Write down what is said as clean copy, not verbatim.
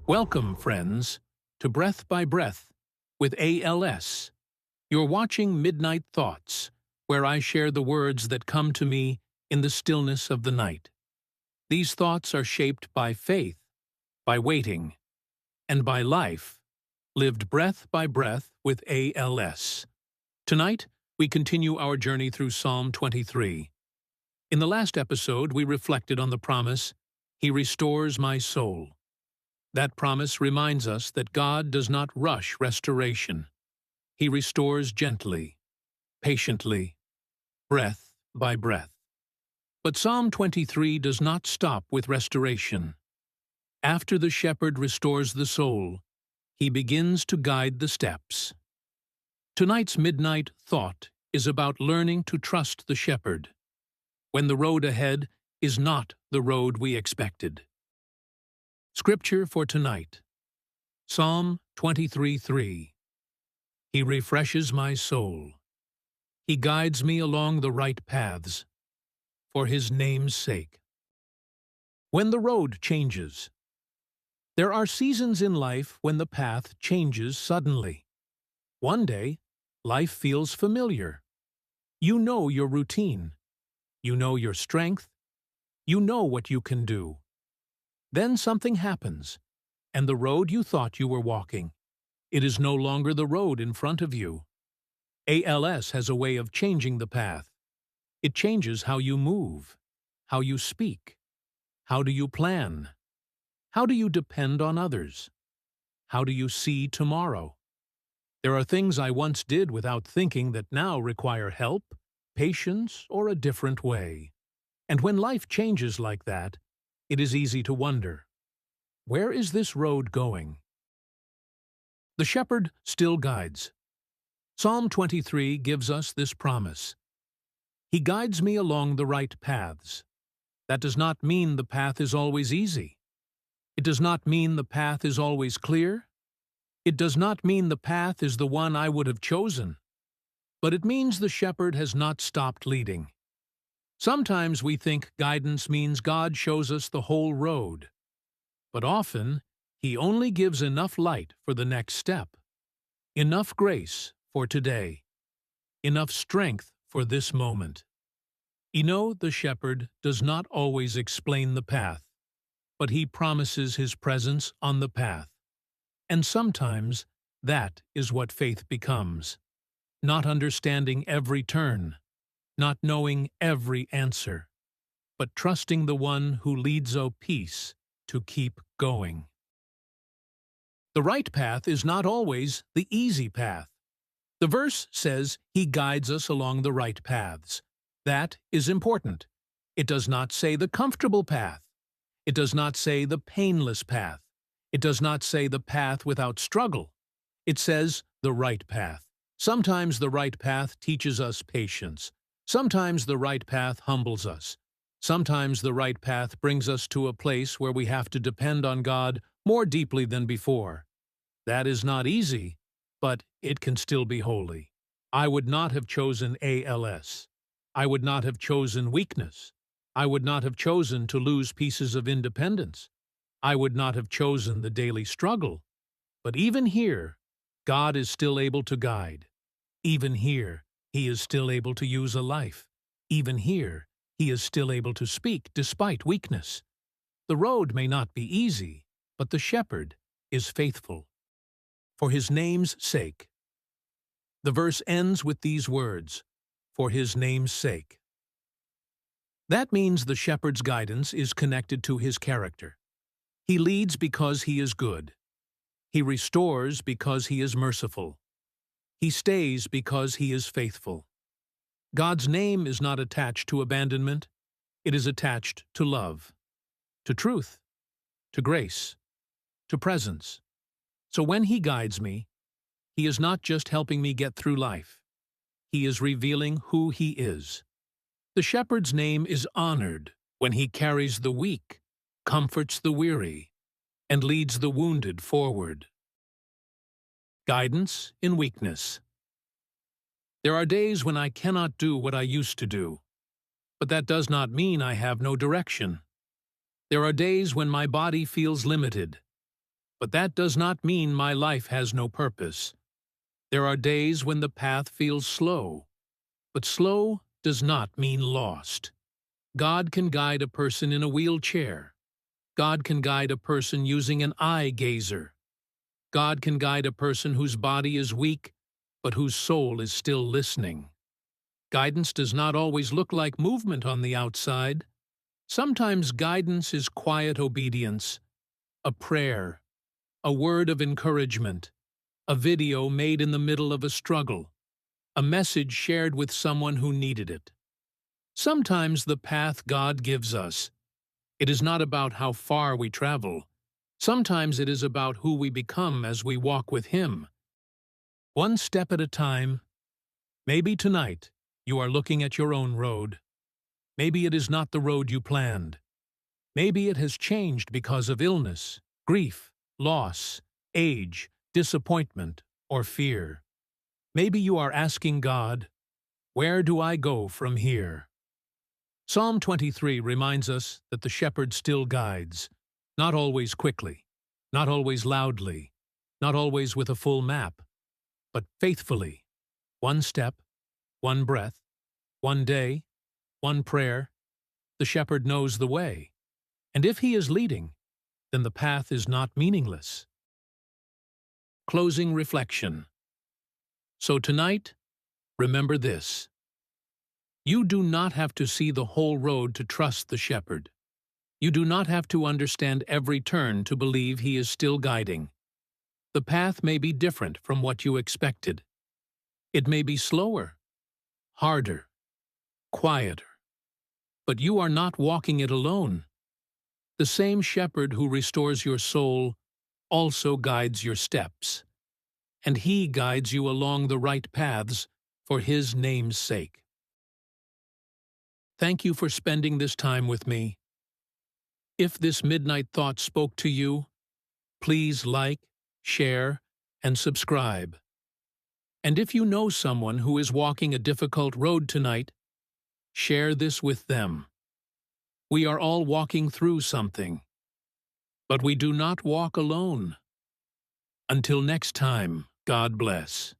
Welcome, friends, to Breath by Breath with ALS. You're watching Midnight Thoughts, where I share the words that come to me in the stillness of the night. These thoughts are shaped by faith, by waiting, and by life, lived breath by breath with ALS. Tonight, we continue our journey through Psalm 23. In the last episode, we reflected on the promise, "He restores my soul." That promise reminds us that God does not rush restoration. He restores gently, patiently, breath by breath. But Psalm 23 does not stop with restoration. After the shepherd restores the soul, he begins to guide the steps. Tonight's midnight thought is about learning to trust the shepherd when the road ahead is not the road we expected. Scripture for tonight, Psalm 23:3. He refreshes my soul. He guides me along the right paths, for his name's sake. When the road changes. There are seasons in life when the path changes suddenly. One day, life feels familiar. You know your routine. You know your strength. You know what you can do. Then something happens, and the road you thought you were walking, it is no longer the road in front of you. ALS has a way of changing the path. It changes how you move, how you speak, how do you plan, how do you depend on others, how do you see tomorrow. There are things I once did without thinking that now require help, patience, or a different way. And when life changes like that, it is easy to wonder, where is this road going? The shepherd still guides. Psalm 23 gives us this promise. He guides me along the right paths. That does not mean the path is always easy. It does not mean the path is always clear. It does not mean the path is the one I would have chosen. But it means the shepherd has not stopped leading. Sometimes we think guidance means God shows us the whole road. But often, he only gives enough light for the next step, enough grace for today, enough strength for this moment. You know, the shepherd does not always explain the path, but he promises his presence on the path. And sometimes, that is what faith becomes. Not understanding every turn, not knowing every answer, but trusting the one who leads a peace to keep going. The right path is not always the easy path. The verse says he guides us along the right paths. That is important. It does not say the comfortable path. It does not say the painless path. It does not say the path without struggle. It says the right path. Sometimes the right path teaches us patience. Sometimes the right path humbles us. Sometimes the right path brings us to a place where we have to depend on God more deeply than before. That is not easy, but it can still be holy. I would not have chosen ALS. I would not have chosen weakness. I would not have chosen to lose pieces of independence. I would not have chosen the daily struggle. But even here, God is still able to guide. Even here, he is still able to use a life. Even here, he is still able to speak despite weakness. The road may not be easy, but the shepherd is faithful. For his name's sake. The verse ends with these words, for his name's sake. That means the shepherd's guidance is connected to his character. He leads because he is good. He restores because he is merciful. He stays because he is faithful. God's name is not attached to abandonment. It is attached to love, to truth, to grace, to presence. So when he guides me, he is not just helping me get through life. He is revealing who he is. The shepherd's name is honored when he carries the weak, comforts the weary, and leads the wounded forward. Guidance in weakness. There are days when I cannot do what I used to do, but that does not mean I have no direction. There are days when my body feels limited. But that does not mean my life has no purpose. There are days when the path feels slow, but slow does not mean lost. God can guide a person in a wheelchair. God can guide a person using an eye gazer. God can guide a person whose body is weak, but whose soul is still listening. Guidance does not always look like movement on the outside. Sometimes guidance is quiet obedience, a prayer, a word of encouragement, a video made in the middle of a struggle, a message shared with someone who needed it. Sometimes the path God gives us, it is not about how far we travel. Sometimes it is about who we become as we walk with Him. One step at a time. Maybe tonight you are looking at your own road. Maybe it is not the road you planned. Maybe it has changed because of illness, grief, loss, age, disappointment, or fear. Maybe you are asking God, "Where do I go from here?" Psalm 23 reminds us that the shepherd still guides, not always quickly, not always loudly, not always with a full map, but faithfully, one step, one breath, one day, one prayer. The shepherd knows the way, and if he is leading, then the path is not meaningless. Closing reflection. So tonight, remember this. You do not have to see the whole road to trust the shepherd. You do not have to understand every turn to believe he is still guiding. The path may be different from what you expected. It may be slower, harder, quieter. But you are not walking it alone. The same shepherd who restores your soul also guides your steps, and he guides you along the right paths for his name's sake. Thank you for spending this time with me. If this midnight thought spoke to you, please like, share, and subscribe. And if you know someone who is walking a difficult road tonight, share this with them. We are all walking through something, but we do not walk alone. Until next time, God bless.